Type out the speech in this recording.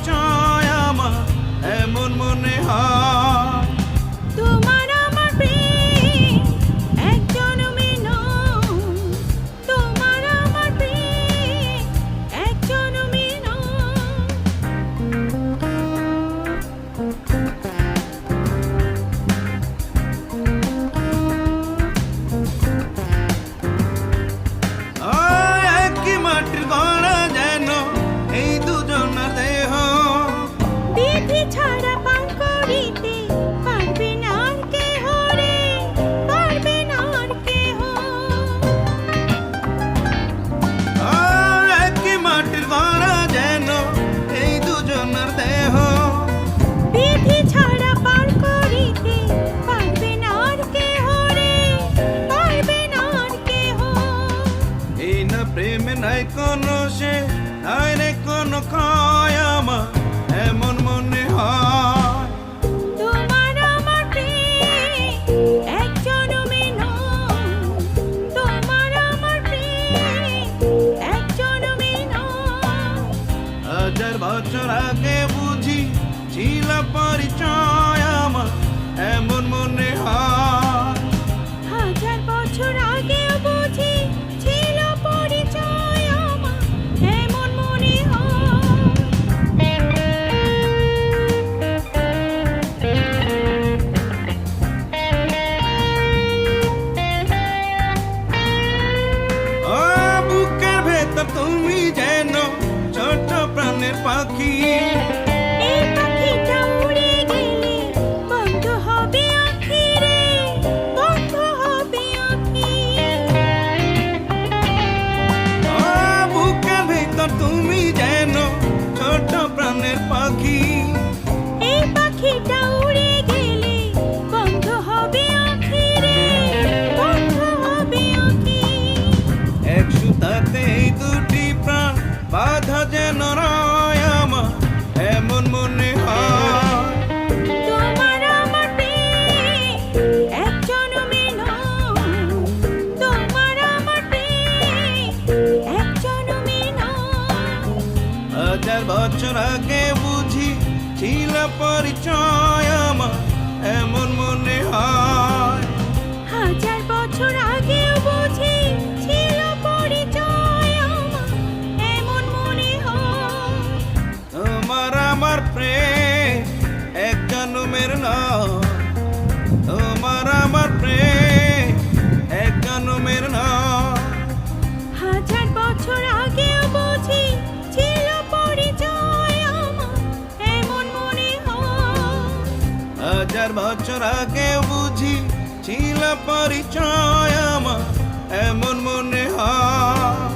পরিচয় আমার এমন মনে হয়। তোমার আমার প্রেম এক জনমে নয়, তোমার আমার প্রেম এক জনমে নয়। একই মাটির গড়া যেন এই দুজনের দেহ, বিধি ছাড়া পান করিতে পারবে না আর কেহ রে, পারবে না আর কেহ। একই মাটির গড়া যেন এই দুজনের দেহ, বিধি ছাড়া পার করিতে পারবে না আর কেহ রে, পারবে না আর কেহ। এই না প্রেমে নাই কোনো সে, নাই রে কোনো ক্ষয় আমার এমন মনে হয়। তোমার আমার প্রেম এক জনমে নয়, তোমার আমার প্রেম এক জনমে নয়। হাজার বছর আগে বুঝি ছিল পরিচয় আমার এমন মনে হয়। হাজার বছর আগেও বুঝি ছিল পরিচয় আমার এমন মনে ও বুকের ভেতর তুমি যেন ছোট প্রাণের পাখি, এই পাখিটা উড়ে গেলে বন্ধ হবে আঁখি রে, বন্ধ হবে আঁখি। ও বুকের ভেতর তুমি যেন ছোট প্রাণের পাখি, এই পাখিটা উড়ে গেলে বন্ধ হবে আঁখি রে, বন্ধ হবে আঁখি। এক সুতাতে এই দুটি প্রাণ বাধা যেন রয় আমার এমন মনে হয়। তোমার আমার প্রেম এক জনমে নয়, তোমার আমার প্রেম এক জনমে নয়। হাজার বছর আগে বুঝি ছিল পরিচয় আমার এমন মনে হয়। হাজার বছর আগেও বুঝি ছিল পরিচয় আমার এমন মনে হয়। তোমার আমার প্রেম এক জন্মের নয়, তোমার আমার প্রেম এক জন্মের নয়। হাজার বছর আগেও বুঝি ছিল পরিচয় আমার এমন মনে হয়। হাজার বছর আগে বুঝি ছিল পরিচয় আমার এমন মনে হয়।